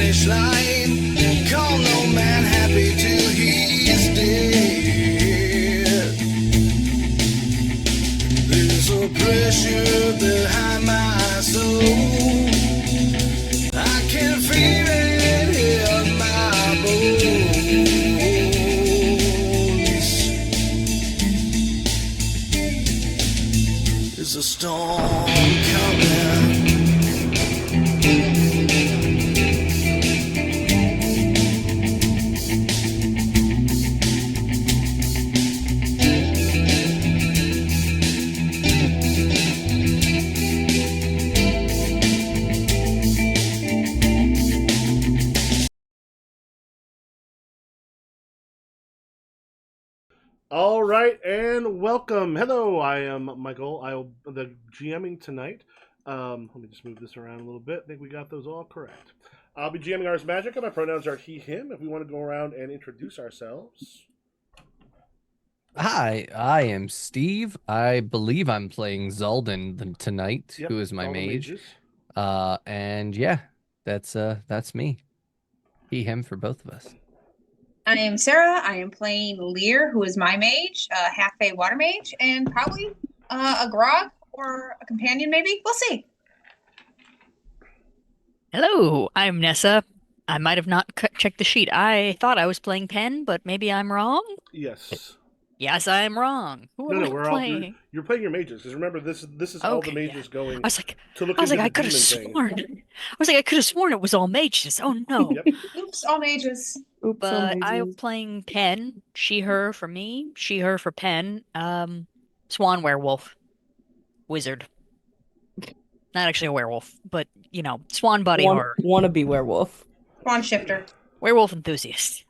finish line. Call no man happy till he's dead. There's a pressure behind my soul. I can feel it in my bones. There's a storm coming. All right, and welcome. Hello, I am Michael. I'll the GMing tonight. Let me just move this around a little bit. I think we got those all correct. I'll be GMing Ars Magica. My pronouns are he, him. If we want to go around and introduce ourselves. Hi, I am Steve. I believe I'm playing Zaldan tonight, Yep, who is my all the mage. mages. And yeah, that's me. He, him for both of us. I am Sarah. I am playing Lear, who is my mage, half-fey water mage, and probably a grog or a companion, maybe. We'll see. Hello, I'm Nessa. I might have not checked the sheet. I thought I was playing Pen, but maybe I'm wrong. Yes. Yes, I'm wrong. Who am I We're playing? all you're playing your mages because remember this is all the Okay, mages yeah. going I was like, to look I was into like, the I could have demon thing. sworn. I was like, I could have sworn it was all mages. Oh no. Yep. Oops, all mages. Oops, But I'm playing Pen. She, her for me. She, her for Pen. Swan werewolf. Wizard. Not actually a werewolf, but you know, swan body horror. Wannabe werewolf. Spawn shifter. Werewolf enthusiast.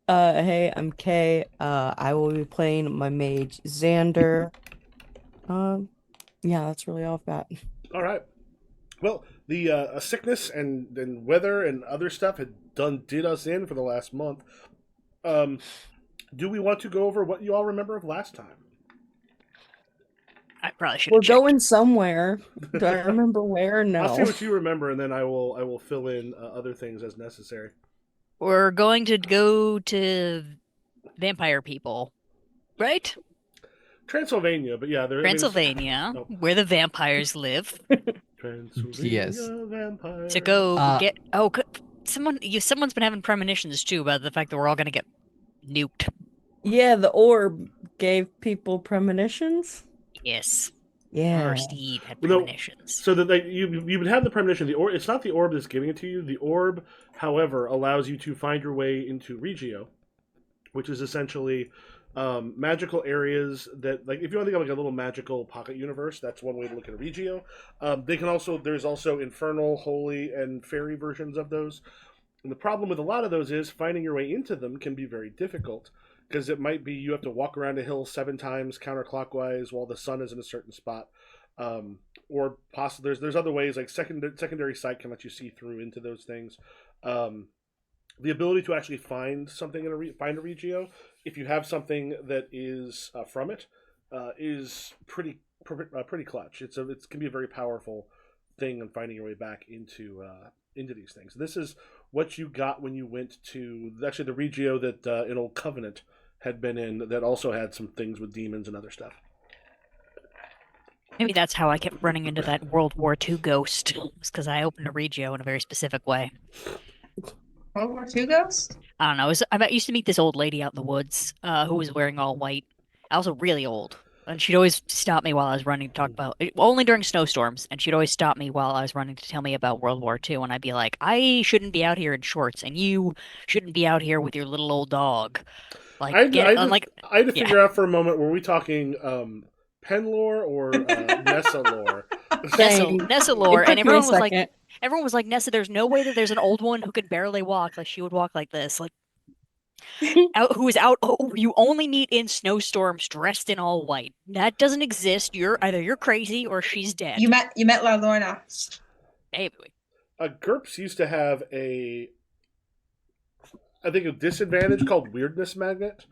Hey, I'm Kay. I will be playing my mage Xander. Yeah, that's really all I've got. All right. Well, the sickness and weather and other stuff did us in for the last month. Do we want to go over what you all remember of last time? I probably should. We're going somewhere. Do I remember where? No. I'll see what you remember, and then I will fill in other things as necessary. We're going to go to vampire people, right? Transylvania, but yeah, Transylvania, where the vampires live. Transylvania, Yes. vampire. To go get someone's been having premonitions too about the fact that we're all going to get nuked. Yeah, the orb gave people premonitions. Yes. Yeah. Or Steve had premonitions. So that you would have the premonition. It's not the orb that's giving it to you. The orb, however, allows you to find your way into Regio, which is essentially magical areas that, like, if you want to think of like a little magical pocket universe, that's one way to look at a Regio. There's also infernal, holy, and fairy versions of those. And the problem with a lot of those is finding your way into them can be very difficult. Because it might be you have to walk around a hill 7 times counterclockwise while the sun is in a certain spot, or possibly there's other ways like secondary sight can let you see through into those things. The ability to actually find something find a Regio, if you have something that is from it, is pretty clutch. It can be a very powerful thing in finding your way back into these things. This is what you got when you went to actually the Regio that an old Covenant had been in that also had some things with demons and other stuff. Maybe that's how I kept running into that World War II ghost. It's because I opened a Regio in a very specific way. World War II ghost? I don't know. I used to meet this old lady out in the woods who was wearing all white. Also really old. And she'd always stop me while I was running to talk about only during snowstorms. And she'd always stop me while I was running to tell me about World War II. And I'd be like, I shouldn't be out here in shorts, and you shouldn't be out here with your little old dog. Like, I had to figure out for a moment, were we talking Pen lore or Nessa lore? Nessa lore, and everyone was like, Nessa, there's no way that there's an old woman who could barely walk. Like, she would walk like this. Like, you only meet in snowstorms dressed in all white. That doesn't exist. You're crazy or she's dead. You met La Lorna. Maybe. GURPS used to have a disadvantage called Weirdness Magnet.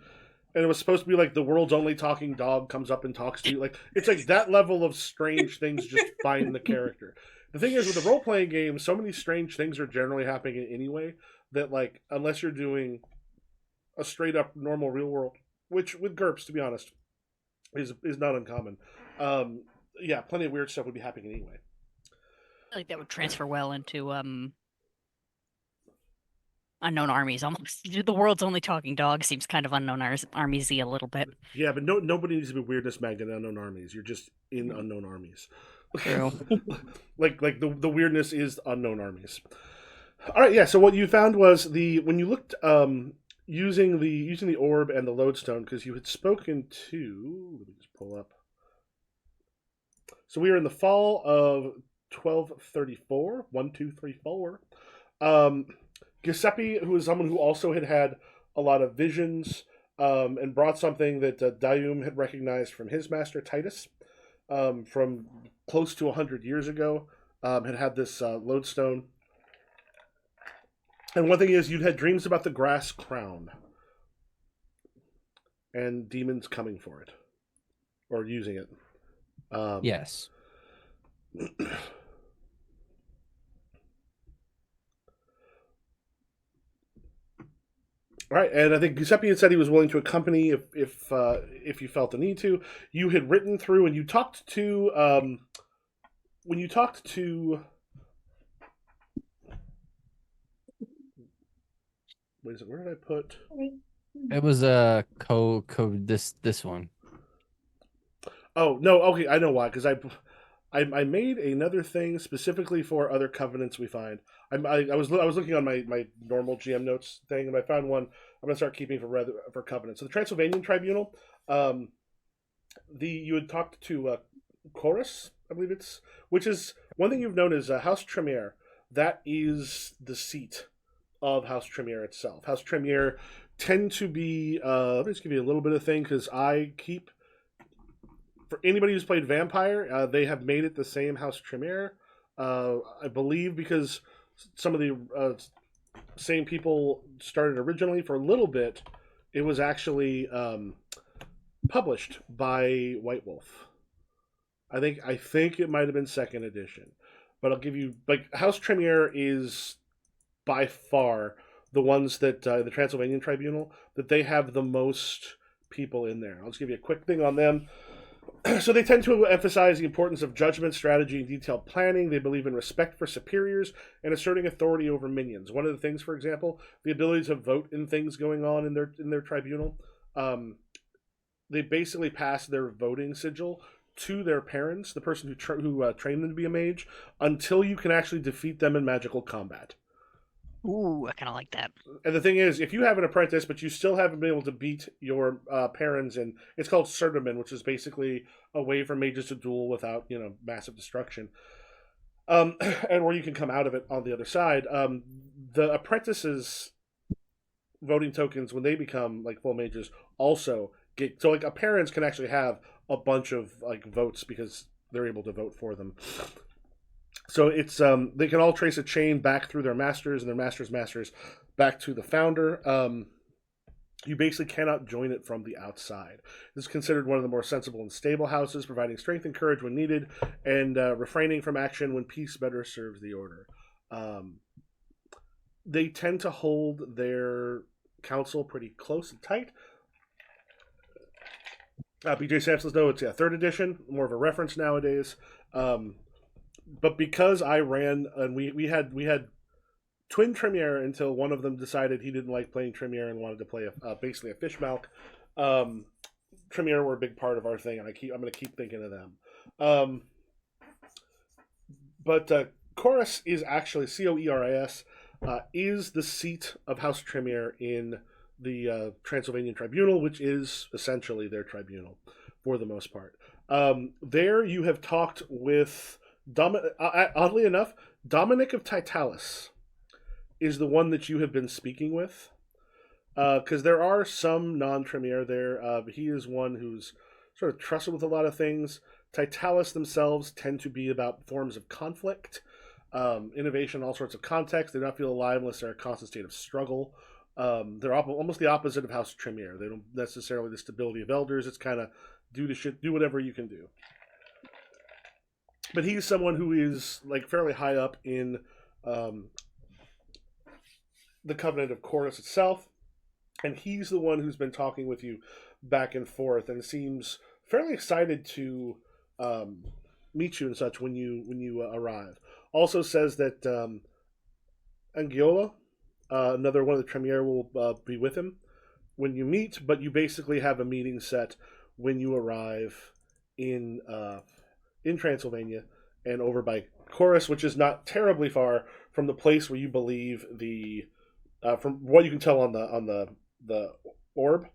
And it was supposed to be like the world's only talking dog comes up and talks to you. Like, it's like that level of strange things just find the character. The thing is, with the role playing game, so many strange things are generally happening anyway that, like, unless you're doing a straight up normal real world, which with GURPS, to be honest, is not uncommon. Yeah, plenty of weird stuff would be happening anyway. I feel like that would transfer well into Unknown Armies. Almost the world's only talking dog seems kind of Unknown Armies-y a little bit. Yeah, but nobody needs to be weirdness magnet in Unknown Armies. You're just in Unknown Armies. True. like the weirdness is Unknown Armies. All right, yeah. So what you found was when you looked using the orb and the lodestone, because you had spoken to. Let me just pull up. So we were in the fall of 1234. 1234. Giuseppe, who is someone who also had a lot of visions, and brought something that Dayum had recognized from his master Titus, from close to 100 years ago, had this lodestone. And one thing is, you'd had dreams about the grass crown and demons coming for it or using it. Yes. All right, and I think Giuseppe had said he was willing to accompany if you felt the need to. You had written through, and you talked to when you talked to. Wait a second, where did I put? It was this one. Oh no, okay, I know why. Because I made another thing specifically for other covenants we find. I was looking on my normal GM notes thing, and I found one I'm gonna start keeping for covenants. So the Transylvanian Tribunal, you had talked to Chorus, I believe which is one thing you've known is House Tremere. That is the seat of House Tremere itself. House Tremere tend to be. Let me just give you a little bit of thing because I keep. For anybody who's played Vampire, they have made it the same House Tremere. I believe because some of the same people started originally for a little bit. It was actually published by White Wolf. I think it might have been second edition, but I'll give you House Tremere is by far the ones that the Transylvanian Tribunal that they have the most people in there. I'll just give you a quick thing on them. So they tend to emphasize the importance of judgment, strategy, and detailed planning. They believe in respect for superiors and asserting authority over minions. One of the things, for example, the ability to vote in things going on in their tribunal. They basically pass their voting sigil to their parents, the person who trained them to be a mage, until you can actually defeat them in magical combat. Ooh, I kind of like that. And the thing is, if you have an apprentice, but you still haven't been able to beat your parents, and it's called Certamen, which is basically a way for mages to duel without, massive destruction, and where you can come out of it on the other side. The apprentices' voting tokens, when they become full mages, also get so a parents can actually have a bunch of votes because they're able to vote for them. So it's they can all trace a chain back through their masters and their masters back to the founder. You basically cannot join it from the outside. This is considered one of the more sensible and stable houses, providing strength and courage when needed, and refraining from action when peace better serves the order. They tend to hold their council pretty close and tight. BJ Sampson's though it's third edition, more of a reference nowadays. But because I ran and we had twin Tremere until one of them decided he didn't like playing Tremere and wanted to play basically a Fishmouth. Tremere were a big part of our thing, and I'm going to keep thinking of them. But Chorus is actually Coeris is the seat of House Tremere in the Transylvanian Tribunal, which is essentially their tribunal for the most part. There you have talked with. Oddly enough, Dominic of Titalis is the one that you have been speaking with, because there are some non-Tremere there. He is one who's sort of trusted with a lot of things. Titalis themselves tend to be about forms of conflict, innovation, all sorts of context. They do not feel alive unless they're in a constant state of struggle. They're almost the opposite of House Tremere. They don't necessarily the stability of elders. It's kind of do whatever you can do. but he's someone who is like fairly high up in um, the Covenant of Chorus itself, and he's the one who's been talking with you back and forth, and seems fairly excited to meet you and such when you arrive. Also says that Angiola, another one of the Tremiere, will be with him when you meet, but you basically have a meeting set when you arrive in Transylvania and over by Chorus, which is not terribly far from the place where you believe the from what you can tell on the orb.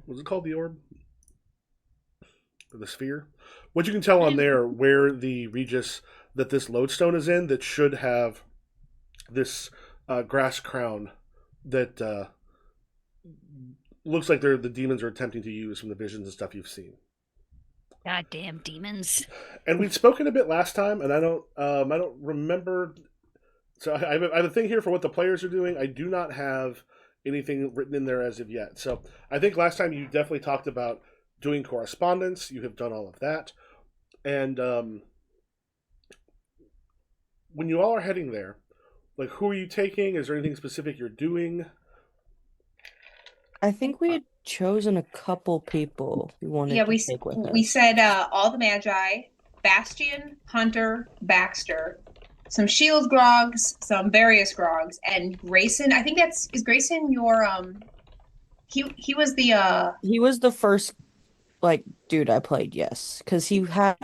Was it called the orb? Or the sphere? What you can tell on there where the Regis that this lodestone is in that should have this grass crown that looks like the demons are attempting to use from the visions and stuff you've seen. Goddamn demons. And we'd spoken a bit last time, and I don't remember. So I have a thing here for what the players are doing. I do not have anything written in there as of yet. So I think last time you definitely talked about doing correspondence. You have done all of that. And when you all are heading there, like, who are you taking? Is there anything specific you're doing? I think we had chosen a couple people we wanted to take with us. We said all the Magi, Bastion, Hunter, Baxter, some Shield Grogs, some various Grogs, and Grayson. I think is Grayson your he was the He was the first like dude I played, yes, because he had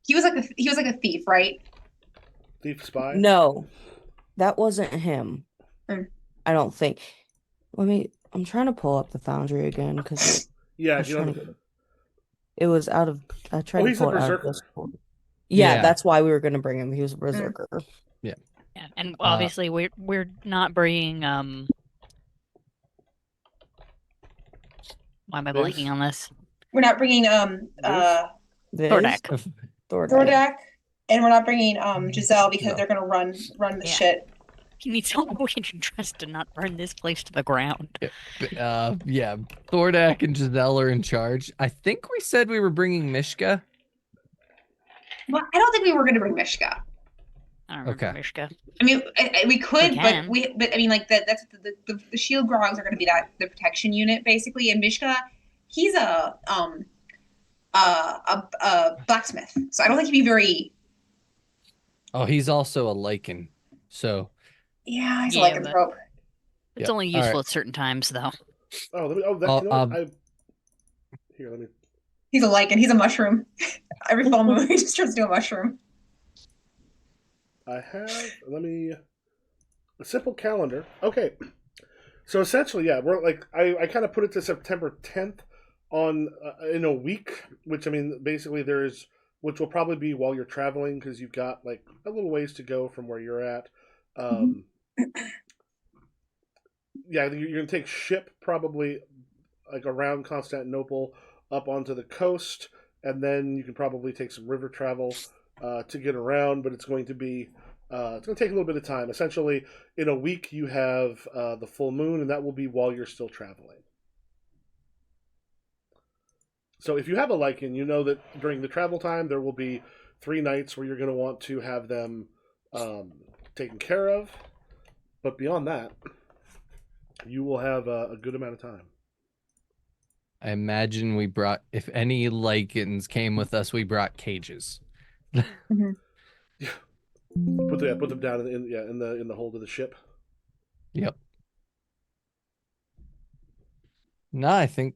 he was like a thief, right? Thief spy? No, that wasn't him. Mm. I don't think. I'm trying to pull up the Foundry again because Yeah, it was out of. I tried to he's pull a it out of berserker. Discord. Yeah, Yeah. that's why we were gonna bring him. He was a berserker. Yeah, and obviously we're not bringing why am I Vince? blanking on this? We're not bringing Viz? Thordak. Thordak, and we're not bringing Giselle because No. they're gonna run the Yeah. shit. You need someone we can trust to not burn this place to the ground. Yeah, Thordak and Giselle are in charge. I think we said we were bringing Mishka. Well, I don't think we were gonna bring Mishka. I don't remember Okay. Mishka. I mean, we could, We can. but I mean, like that's the shield grogs are going to be the protection unit basically, and Mishka, he's a blacksmith, so I don't think he'd be very. Oh, he's also a lichen. So Yeah, he's Yeah, a lycanthrope. Yeah, It's only all useful right. at certain times, though. Oh, you know what? Here, let me. He's a lichen. He's a mushroom. Every full moon, he just turns into a mushroom. I have. A simple calendar. Okay. So essentially, yeah, we're like I kind of put it to September 10th on in a week, which I mean basically which will probably be while you're traveling because you've got like a little ways to go from where you're at. Yeah, you're gonna take ship probably like around Constantinople up onto the coast, and then you can probably take some river travel to get around. But it's going to be it's going to take a little bit of time. Essentially, in a week you have the full moon, and that will be while you're still traveling. So if you have a lichen, you know that during the travel time there will be 3 nights where you're going to want to have them taken care of. But beyond that, you will have a good amount of time. I imagine we brought, if any lichens came with us, we brought cages. Yeah. Put them down in the hold of the ship. Yep. No, I think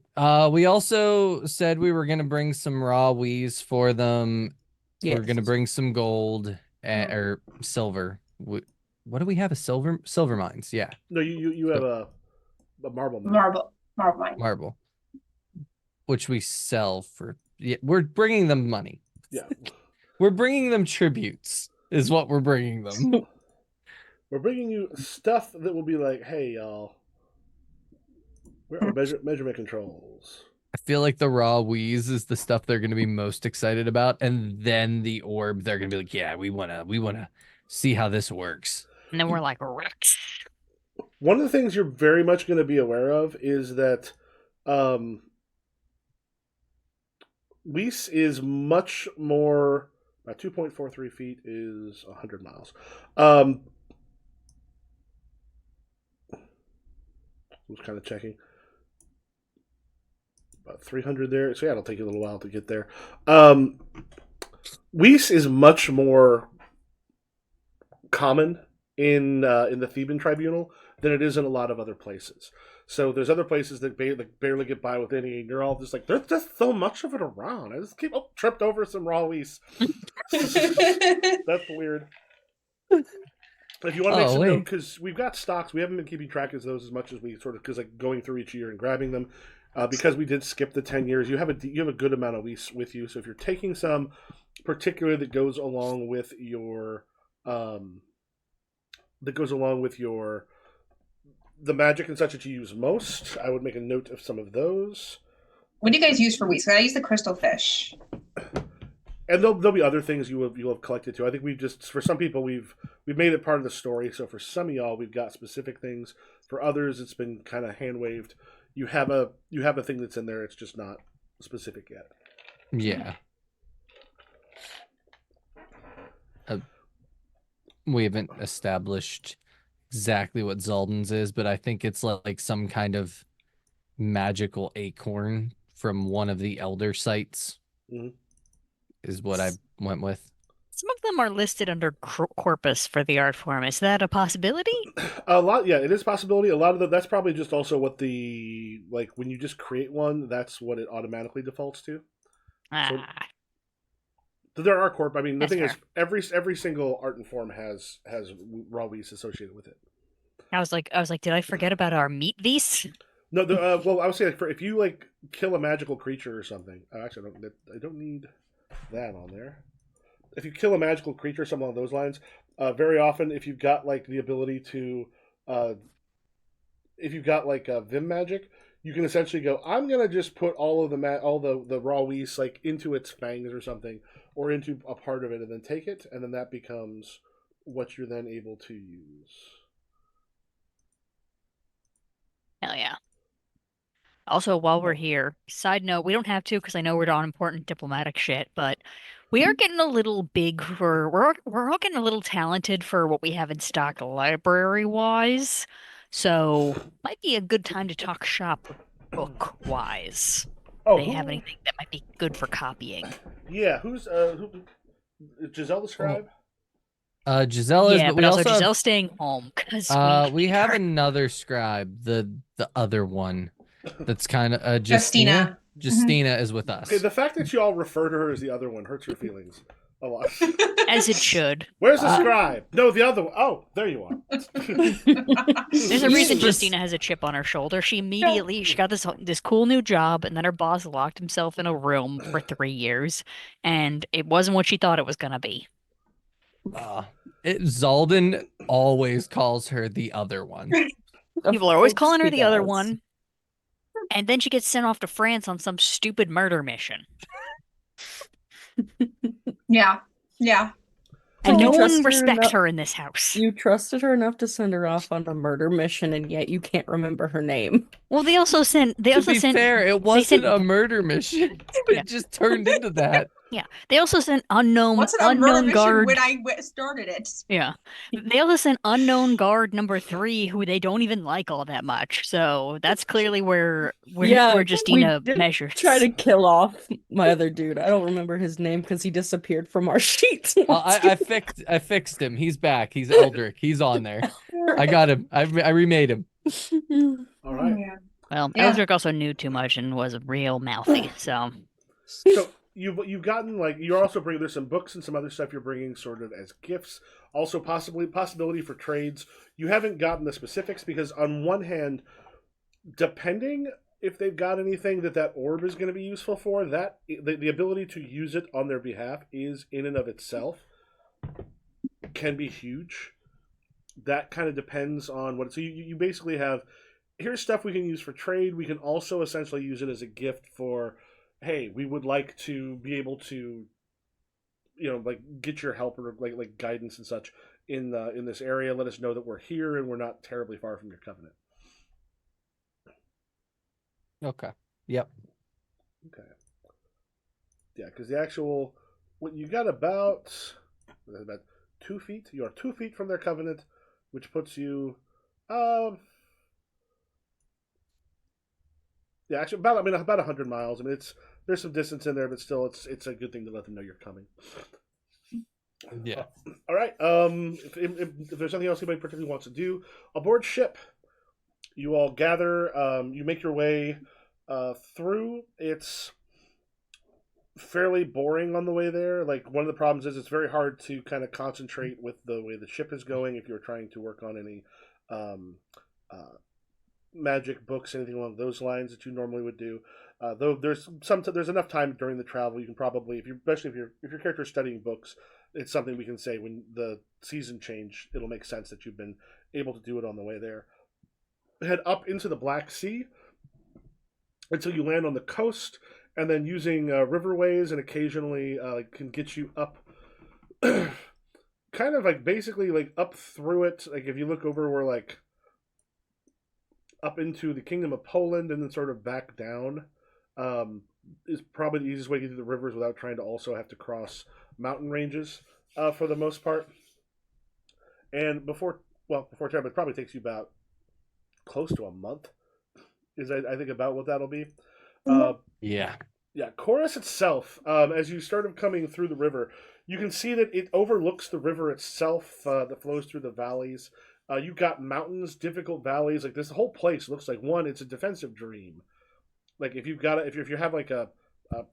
we also said we were gonna bring some raw wheeze for them. Yes. We're gonna bring some gold or silver. What do we have? A silver mines? Yeah, No, you have a marble mine. Marble mine. marble, which we sell for. Yeah, we're bringing them money. Yeah. We're bringing them tributes. Is what we're bringing them. We're bringing you stuff that will be like, hey, y'all, where are measurement controls? I feel like the raw wheeze is the stuff they're going to be most excited about, and then the orb, they're going to be like, yeah, we wanna see how this works. And then we're like, Rex. One of the things you're very much going to be aware of is that Weiss is much more About 2.43 feet is 100 miles. Was kind of checking. About 300 there. So yeah, it'll take you a little while to get there. Weiss is much more common in the Theban tribunal than it is in a lot of other places. So there's other places that barely get by with any, and you're all just like, there's just so much of it around. I just keep tripped over some raw Weiss. That's weird. If you want to make some note, because we've got stocks, we haven't been keeping track of those as much as we sort of, because like going through each year and grabbing them, because we did skip the 10 years. You have a good amount of Weiss with you. So if you're taking some, particularly that goes along with your the magic and such that you use most, I would make a note of some of those. What do you guys use for Weiss? I use the crystal fish. And there'll be other things you'll have collected too. I think for some people we've made it part of the story. So for some of y'all, we've got specific things. For others, it's been kind of hand waved. You have a thing that's in there. It's just not specific yet. Yeah. We haven't established exactly what Zaldan's is, but I think it's like some kind of magical acorn from one of the elder sites. Mm-hmm. Is what I went with. Some of them are listed under corpus for the art form. Is that a possibility? A lot, yeah, it is a possibility. A lot of that's probably just also what when you just create one, that's what it automatically defaults to. So there are corp. I mean, the thing is, every single art and form has raw Weiss associated with it. I was like, did I forget about our meat Weiss? No, well, I would say if you kill a magical creature or something. Actually, I don't need that on there. If you kill a magical creature, something along those lines, very often if you've got the ability to, if you've got Vim magic, you can essentially go, I'm gonna just put all of the raw Weiss into its fangs or something, or into a part of it, and then take it, and then that becomes what you're then able to use. Hell yeah. Also, while we're here, side note, we don't have to because I know we're on important diplomatic shit, but we are getting a little big we're all getting a little talented for what we have in stock library-wise. So might be a good time to talk shop book-wise. They have anything that might be good for copying. Yeah, who's Giselle the scribe? Giselle is, but also Giselle's staying home because we have another scribe, the other one. That's kind of Justina. Justina is with us. Okay, the fact that you all refer to her as the other one hurts her feelings a lot. As it should. Where's the scribe? No, the other one. Oh, there you are. There's a reason Justina has a chip on her shoulder. She got this cool new job, and then her boss locked himself in a room for 3 years, and it wasn't what she thought it was gonna be. Zaldan always calls her the other one. People are always calling her the other one. And then she gets sent off to France on some stupid murder mission. Yeah. And no one respects her in this house. You trusted her enough to send her off on a murder mission, and yet you can't remember her name. Well, they also sent. To be fair, it wasn't a murder mission. It just turned into that. Yeah, they also sent unknown guard when I started it. Yeah, they also sent unknown guard number 3, who they don't even like all that much. So that's clearly where Justina measures. Try to kill off my other dude. I don't remember his name because he disappeared from our sheets. I fixed him. He's back. He's Eldrick. He's on there. I got him. I remade him. All right. Yeah. Well, Eldrick also knew too much and was real mouthy. So you've gotten you're also bringing, there's some books and some other stuff you're bringing sort of as gifts, also possibility for trades. You haven't gotten the specifics because on one hand, depending if they've got anything that orb is going to be useful for, that the ability to use it on their behalf is in and of itself can be huge. That kind of depends on what. So you basically have, here's stuff we can use for trade. We can also essentially use it as a gift for, hey, we would like to be able to, get your help or like guidance and such in this area. Let us know that we're here and we're not terribly far from your covenant. Okay. Yep. Okay. Yeah, because the actual Well, you got about 2 feet. You are 2 feet from their covenant, which puts you, um, yeah, actually about 100 miles. I mean, there's some distance in there, but still, it's a good thing to let them know you're coming. Yeah. All right. If there's anything else anybody particularly wants to do, aboard ship, you all gather. You make your way through. It's fairly boring on the way there. Like, one of the problems is it's very hard to kind of concentrate with the way the ship is going if you're trying to work on any um, uh, magic books, anything along those lines that you normally would do. Though there's enough time during the travel, you can probably, especially if your character is studying books, it's something we can say when the season change. It'll make sense that you've been able to do it on the way there. Head up into the Black Sea until you land on the coast, and then using riverways and occasionally can get you up, kind of like basically like up through it. Like, if you look over, we're like up into the Kingdom of Poland and then sort of back down. Is probably the easiest way to get through the rivers without trying to also have to cross mountain ranges for the most part. And before time, it probably takes you about close to a month. Is I think about what that'll be. Yeah. Yeah, Chorus itself, as you start coming through the river, you can see that it overlooks the river itself that flows through the valleys. You've got mountains, difficult valleys. Like, this whole place looks like it's a defensive dream. Like, if you have like a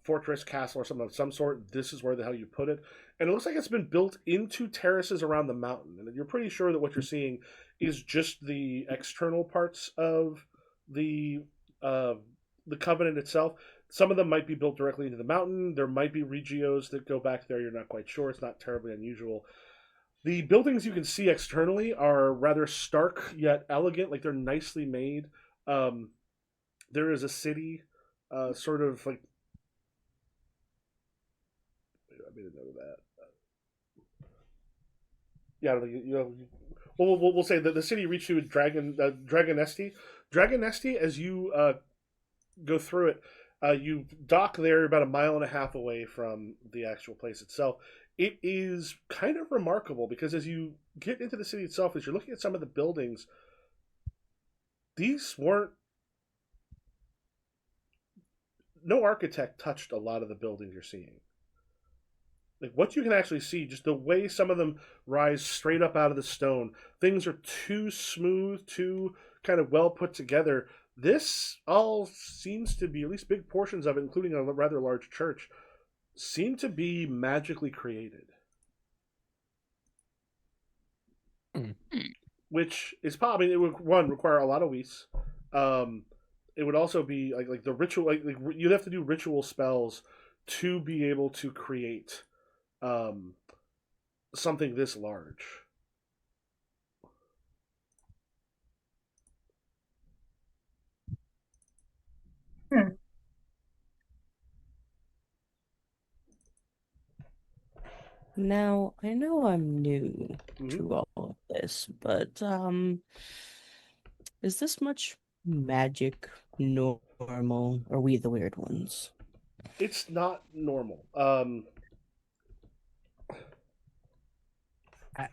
fortress, castle, or something of some sort, this is where the hell you put it. And it looks like it's been built into terraces around the mountain, and you're pretty sure that what you're seeing is just the external parts of the covenant itself. Some of them might be built directly into the mountain. There might be regios that go back there. You're not quite sure. It's not terribly unusual. The buildings you can see externally are rather stark yet elegant. Like, they're nicely made. There is a city, sort of like. I made a note of that. Yeah, we'll say that the city reached you with Dragonesti. Dragonesti, as you go through it, you dock there about 1.5 miles away from the actual place itself. It is kind of remarkable because as you get into the city itself, as you're looking at some of the buildings, these weren't. No architect touched a lot of the buildings you're seeing. Like, what you can actually see, just the way some of them rise straight up out of the stone, things are too smooth, too kind of well put together. This all seems to be, at least big portions of it, including a rather large church, seem to be magically created. Which is probably, it would, one, require a lot of Whis. It would also be like the ritual, like you'd have to do ritual spells to be able to create something this large. Now, I know I'm new Mhm. to all of this, but is this much magic normal? Or are we the weird ones? It's not normal.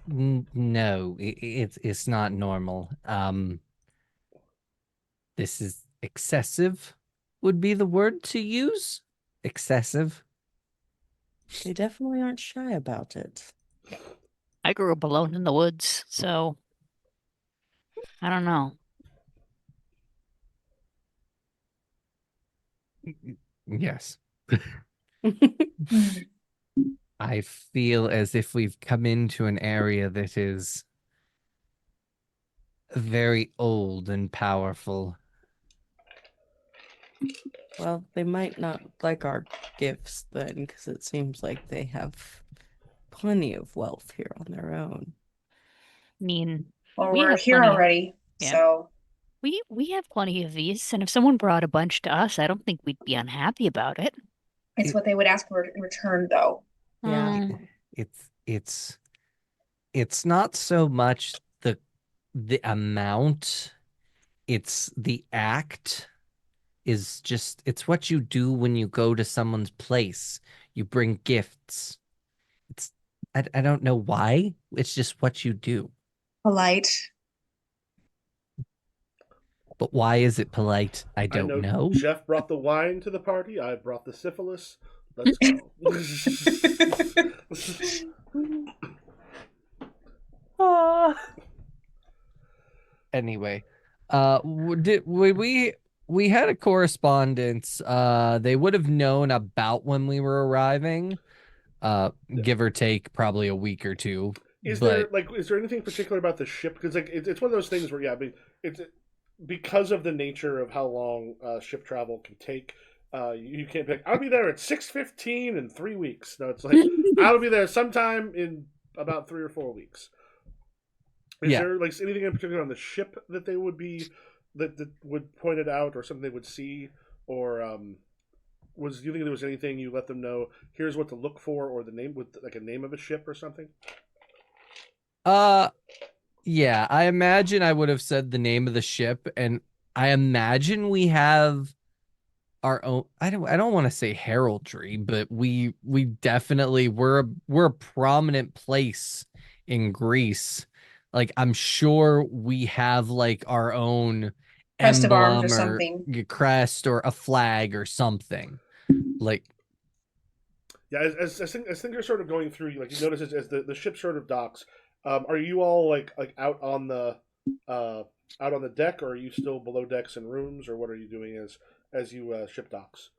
No, it's not normal. This is excessive, would be the word to use. Excessive. They definitely aren't shy about it. I grew up alone in the woods, so I don't know. Yes. I feel as if we've come into an area that is very old and powerful. Well, they might not like our gifts then, because it seems like they have plenty of wealth here on their own. I mean, Well, we we're have here plenty. already, Yeah. so We have plenty of these, and if someone brought a bunch to us, I don't think we'd be unhappy about it. it's what they would ask for in return, though. Yeah. It's not so much the amount, it's the act. Is just, it's what you do when you go to someone's place. You bring gifts. I don't know why. It's just what you do. Polite. But why is it polite? I I don't know know. Jeff brought the wine to the party. I brought the syphilis. Let's go. Anyway, we had a correspondence. They would have known about when we were arriving. Give or take probably a week or two. Is but there anything particular about the ship? Because it's one of those things where it's because of the nature of how long ship travel can take. You can't pick. I'll be there at 6:15 in 3 weeks. No, it's like I'll be there sometime in about 3 or 4 weeks. Is there like anything in particular on the ship that they would be that would point it out, or something they would see, or do you think there was anything you let them know? Here's what to look for, or the name with like a name of a ship or something. Yeah, I imagine I would have said the name of the ship, and I imagine we have our own. I don't want to say heraldry, but we definitely we're a prominent place in Greece. Like I'm sure we have like our own Crest of arms or emblem something. crest or a flag or something. Like Yeah, as things are sort of going through, like you notice as the ship sort of docks. Are you all like out on the deck, or are you still below decks in rooms, or what are you doing as you ship docks?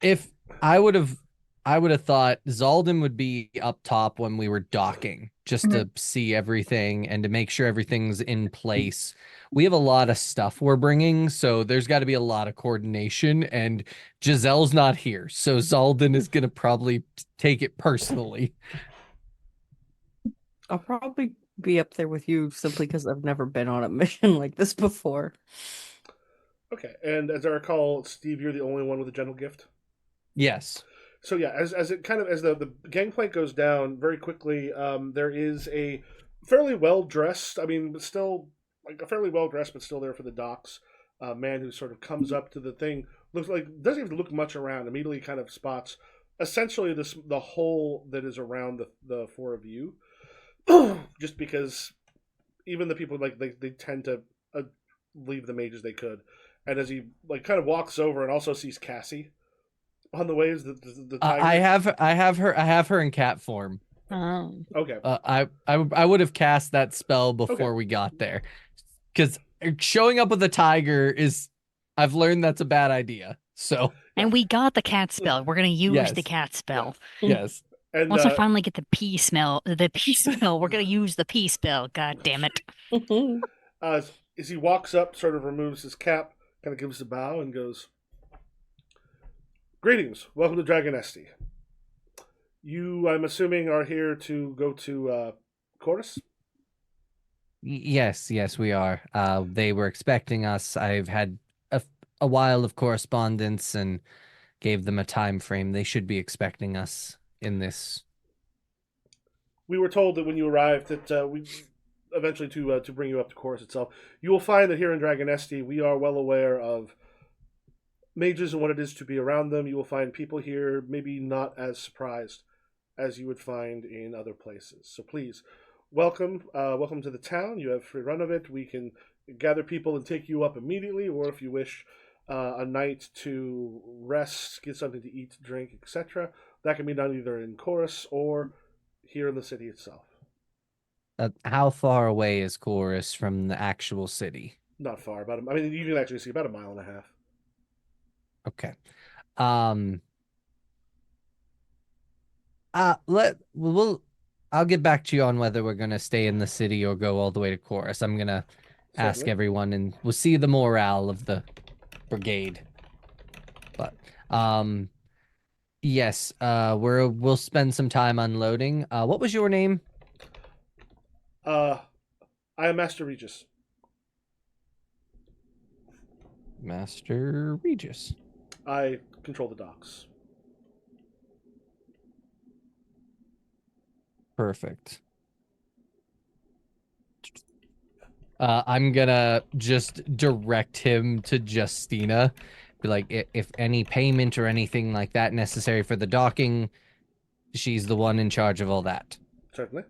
If I would have thought Zalden would be up top when we were docking, just to see everything and to make sure everything's in place. We have a lot of stuff we're bringing, so there's got to be a lot of coordination, and Giselle's not here, so Zalden is going to probably take it personally. I'll probably be up there with you simply because I've never been on a mission like this before. Okay, and as I recall, Steve, you're the only one with a gentle gift. Yes. So yeah, as the gangplank goes down very quickly, there is a fairly well dressed, still like a fairly well dressed, but still there for the docks, man who sort of comes up to the thing, looks like doesn't even look much around, immediately kind of spots essentially the hole that is around the four of you, just because even the people like they tend to leave the mage as they could, and as he like kind of walks over and also sees Cassie on the way is the tiger. I have her in cat form. Oh. Okay. I would have cast that spell before we got there, because showing up with a tiger is, I've learned that's a bad idea. So And we got the cat spell. We're gonna use Yes. the cat spell. yes. And Once I finally get the pea spell, we're gonna use the pea spell. God damn it! as he walks up, sort of removes his cap, kind of gives a bow, and goes, "Greetings, welcome to Dragonesti. You, I'm assuming, are here to go to Chorus." Yes, we are. They were expecting us. I've had a while of correspondence and gave them a time frame. They should be expecting us in this. We were told that when you arrived that we eventually to bring you up to Chorus itself. You will find that here in Dragonesti, we are well aware of mages and what it is to be around them. You will find people here maybe not as surprised as you would find in other places. So please, welcome to the town. You have free run of it. We can gather people and take you up immediately, or if you wish a night to rest, get something to eat, drink, etc. That can be done either in Chorus or here in the city itself. How far away is Chorus from the actual city? Not far, you can actually see about a mile and a half. Okay. I'll get back to you on whether we're gonna stay in the city or go all the way to Chorus. I'm gonna ask everyone, and we'll see the morale of the brigade. But yes, we'll spend some time unloading. What was your name? I am Master Regis. Master Regis. I control the docks. Perfect. I'm gonna just direct him to Justina. Be like, if any payment or anything like that necessary for the docking, She's the one in charge of all that. Certainly.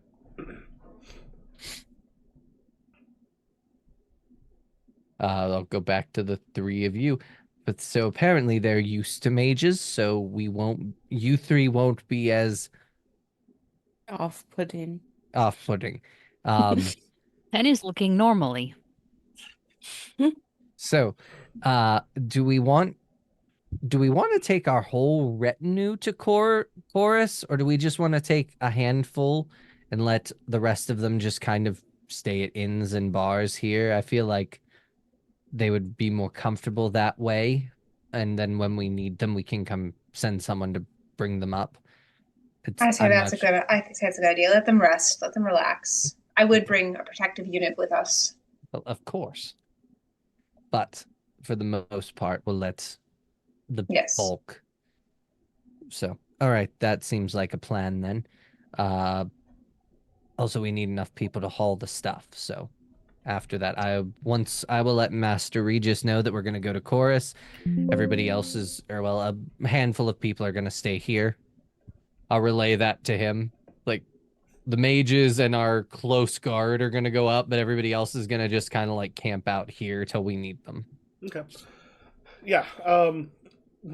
I'll go back to the three of you. But so apparently they're used to mages, so you three won't be as Off-putting. off-putting. Pen is looking normally. So, do we want to take our whole retinue to Chorus, or do we just want to take a handful and let the rest of them just kind of stay at inns and bars here? I feel like they would be more comfortable that way, and then when we need them, we can come send someone to bring them up. I say I'm that's not a good. I think that's a good idea. Let them rest. Let them relax. I would bring a protective unit with us. Well, of course. But for the most part, we'll let the Yes. bulk. So, all right, that seems like a plan then. Also, we need enough people to haul the stuff. So, after that, I will let Master Regis know that we're going to go to Chorus. Everybody else is, or well, a handful of people are going to stay here. I'll relay that to him. Like, the mages and our close guard are going to go up, but everybody else is going to just kind of like camp out here till we need them. Okay. Yeah.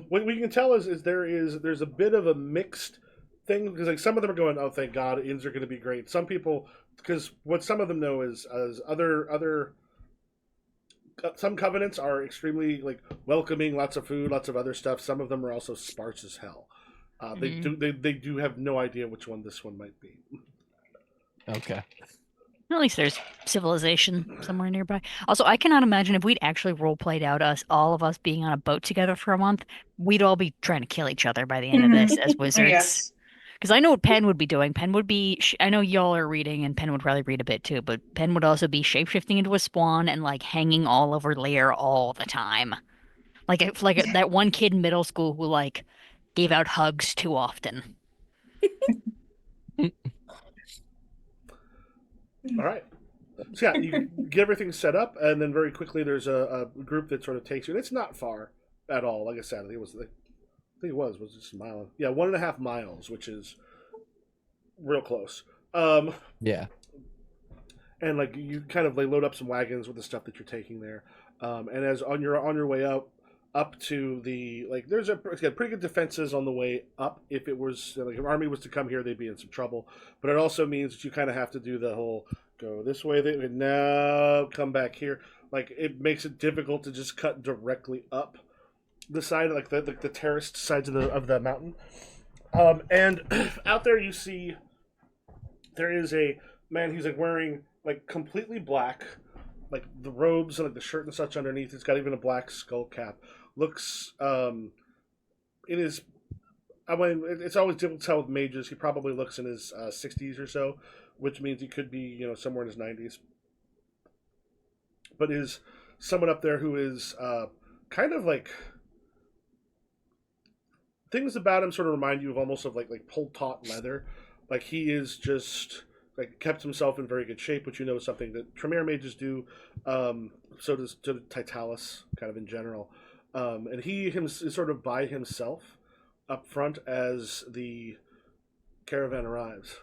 What we can tell is there's a bit of a mixed thing, because like some of them are going, oh thank God, inns are going to be great. Some people, because what some of them know is other some covenants are extremely like welcoming, lots of food, lots of other stuff. Some of them are also sparse as hell. They do have no idea which one this one might be. Okay. At least there's civilization somewhere nearby. Also, I cannot imagine if we'd actually role-played out all of us being on a boat together for a month, we'd all be trying to kill each other by the end of this as wizards. Yes. Because I know what Penn would be doing. Penn would be, I know y'all are reading, and Penn would probably read a bit too, but Penn would also be shapeshifting into a swan and like hanging all over Lear all the time. Like that one kid in middle school who like gave out hugs too often. All right. So yeah, you get everything set up, and then very quickly there's a group that sort of takes you. And it's not far at all. Like I said, I think it was just a mile. Yeah, 1.5 miles, which is real close. Yeah. And like you kind of like load up some wagons with the stuff that you're taking there, and as on your way up to the like, it's got pretty good defenses on the way up. If it was like if an army was to come here, they'd be in some trouble. But it also means that you kind of have to do the whole go this way, now come back here. Like it makes it difficult to just cut directly up the side, like the terraced sides of the mountain. And out there you see there is a man. He's like wearing like completely black, like the robes and like the shirt and such underneath. He's got even a black skull cap. Looks, it is. I mean, it's always difficult to tell with mages. He probably looks in his 60s or so, which means he could be somewhere in his 90s. But is someone up there who is kind of like, things about him sort of remind you of almost of like pulled taut leather. Like he is just like kept himself in very good shape, which is something that Tremere mages do. So does Titalis, kind of in general. And he is sort of by himself up front as the caravan arrives.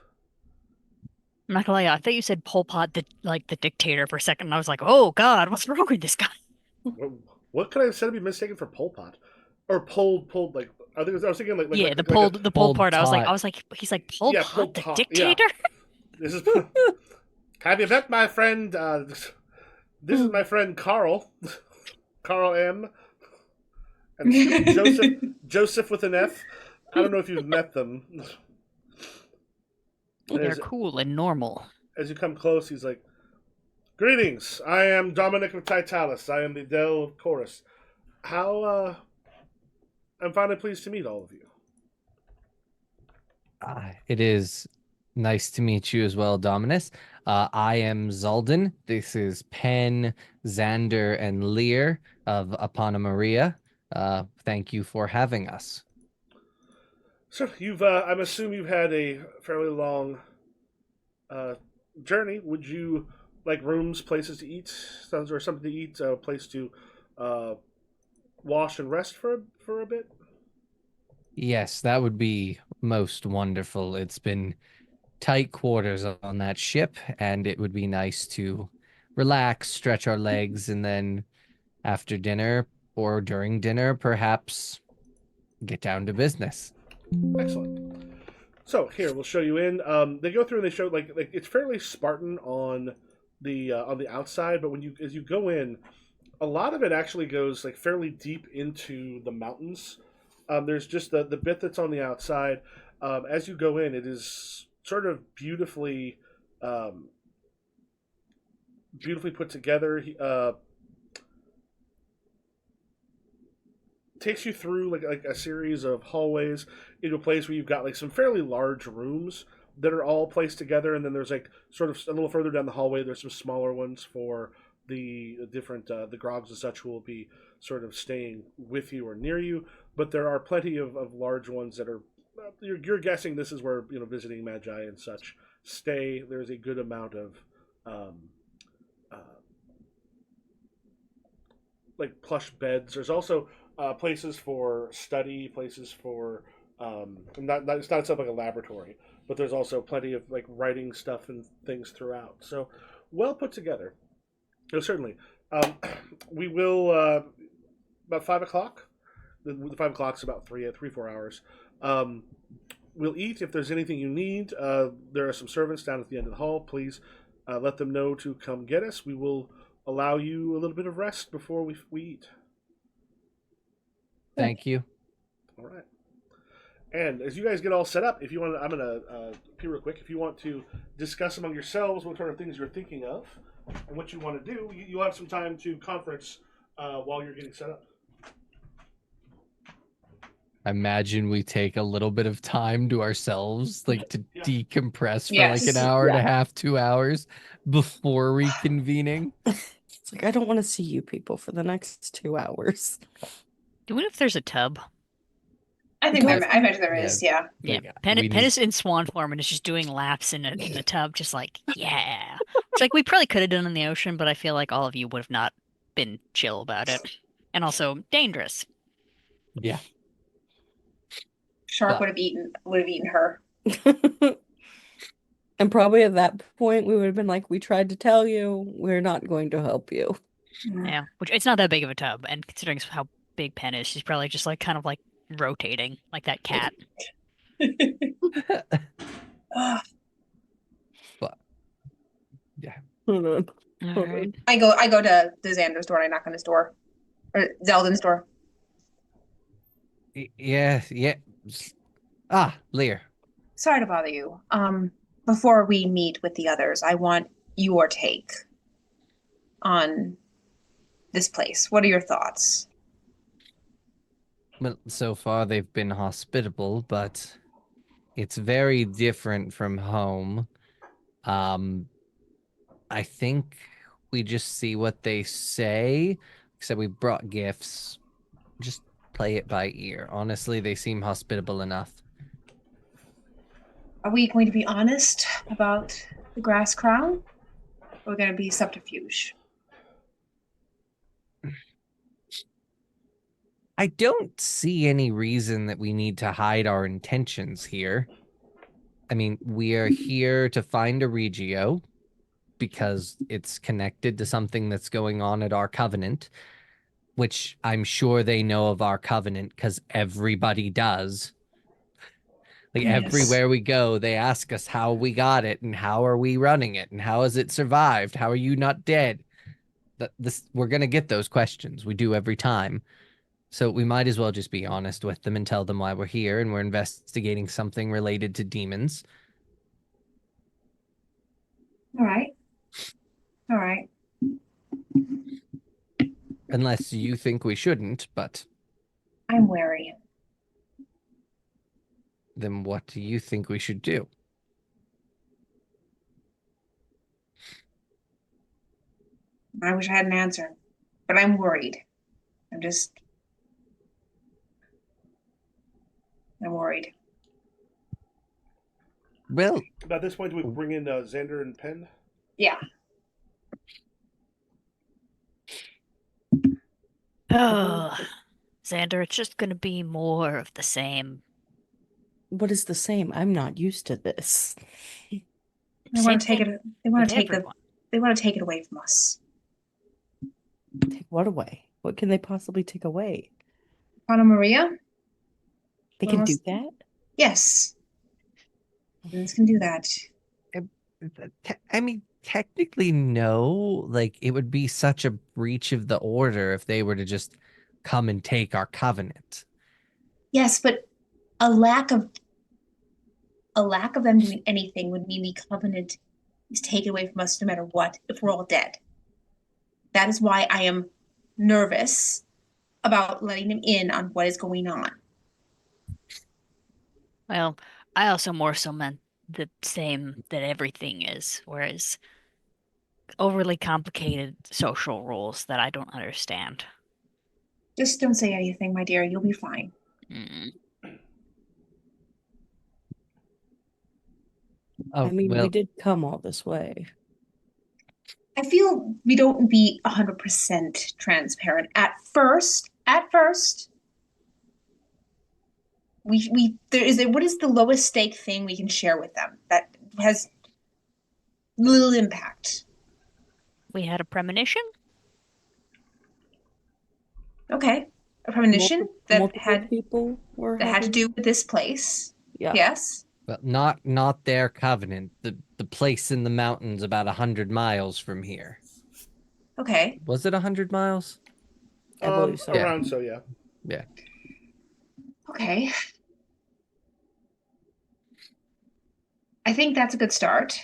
I'm not gonna lie, I thought you said Pol Pot, the dictator, for a second, and I was like, oh God, what's wrong with this guy? What could I have said to be mistaken for Pol Pot? Or pulled like I was thinking like yeah, like, the like pulled part. tot. I was like, he's like Pol Yeah, Pot, Pol the Pot, dictator. yeah. This is. Have you met my friend? This is my friend Carl, Carl M. And Joseph with an F. I don't know if you've met them. They're cool and normal. As you come close, he's like, "Greetings. I am Dominic of Titalis. I am the Dell of Chorus. How? I'm finally pleased to meet all of you." It is nice to meet you as well, Dominus. I am Zalden. This is Penn, Xander, and Lear of Apana Maria. Thank you for having us. So I'm assuming you've had a fairly long journey. Would you like rooms, places to eat, or something to eat, a place to wash and rest for a bit? Yes, that would be most wonderful. It's been tight quarters on that ship, and it would be nice to relax, stretch our legs, and then after dinner or during dinner, perhaps get down to business. Excellent. So here we'll show you in. They go through and they show like it's fairly Spartan on the outside, but when you as you go in, a lot of it actually goes like fairly deep into the mountains. There's just the bit that's on the outside. As you go in, it is sort of beautifully put together. Takes you through like a series of hallways into a place where you've got like some fairly large rooms that are all placed together, and then there's like sort of a little further down the hallway there's some smaller ones for the different the grogs and such who will be sort of staying with you or near you, but there are plenty of large ones that are you're guessing this is where visiting magi and such stay. There's a good amount of um, uh, like plush beds. There's also places for study, places for not it's not something like a laboratory, but there's also plenty of like writing stuff and things throughout. So well put together. No, certainly. Um, we will about 5 o'clock. The 5 o'clock's about 4 hours. Um, we'll eat. If there's anything you need, there are some servants down at the end of the hall. Please let them know to come get us. We will allow you a little bit of rest before we eat. Thank you. All right. And as you guys get all set up, if you want, I'm gonna be real quick. If you want to discuss among yourselves what sort of things you're thinking of and what you want to do, you'll have some time to conference while you're getting set up. I imagine we take a little bit of time to ourselves, like to Yeah. decompress for Yes. like an hour and a Yeah. half, 2 hours before reconvening. It's like I don't want to see you people for the next 2 hours. Do we know if there's a tub? I think Don't- I imagine there is. Yeah. Yeah, Like, Pen we is in swan form and is just doing laps in the tub, just like, yeah. It's like we probably could have done in the ocean, but I feel like all of you would have not been chill about it. And also dangerous. Yeah. Shark But- would have eaten her. And probably at that point, we would have been like, we tried to tell you, we're not going to help you. Yeah, which it's not that big of a tub, and considering how big Pen is, she's probably just like kind of like rotating like that cat. But yeah. Hold on. All Hold right. on. I go to Xander's door and I knock on his door. Or Zeldin's door. Yeah. Ah, Lear. Sorry to bother you. Before we meet with the others, I want your take on this place. What are your thoughts? Well, so far they've been hospitable, but it's very different from home. I think we just see what they say. Except we brought gifts. Just play it by ear. Honestly, they seem hospitable enough. Are we going to be honest about the grass crown? Or are we going to be subterfuge? I don't see any reason that we need to hide our intentions here. I mean, we are here to find a Regio because it's connected to something that's going on at our covenant, which I'm sure they know of our covenant because everybody does. Like Yes. everywhere we go, they ask us how we got it and how are we running it and how has it survived? How are you not dead? We're gonna get those questions. We do every time. So we might as well just be honest with them and tell them why we're here and we're investigating something related to demons. All right. All right. Unless you think we shouldn't, but I'm wary. then what do you think we should do? I wish I had an answer, but I'm worried. I'm worried. Well, About this point, do we bring in Xander and Penn? Yeah. Oh, Xander, it's just gonna be more of the same. What is the same? I'm not used to this. They Same want to take thing it. They want with to take the. everyone. They want to take it away from us. Take what away? What can they possibly take away? Anna Maria. They can do Almost- that? Yes. Humans can do that. I mean, technically, no. Like, it would be such a breach of the order if they were to just come and take our covenant. Yes, but a lack of them doing anything would mean the covenant is taken away from us no matter what, if we're all dead. That is why I am nervous about letting them in on what is going on. Well, I also more so meant the same that everything is, whereas overly complicated social rules that I don't understand. Just don't say anything, my dear. You'll be fine. Mm. Oh, I mean, well, we did come all this way. I feel we don't be 100% transparent at first. We there is what is the lowest stake thing we can share with them that has little impact? We had a premonition? Okay, a premonition that Multiple people were had to having- do with this place. Yeah. Yes. but not their covenant. The place in the mountains about 100 miles from here. Okay. Was it 100 miles? I believe so. Yeah. Around so, yeah. Yeah. Okay. I think that's a good start.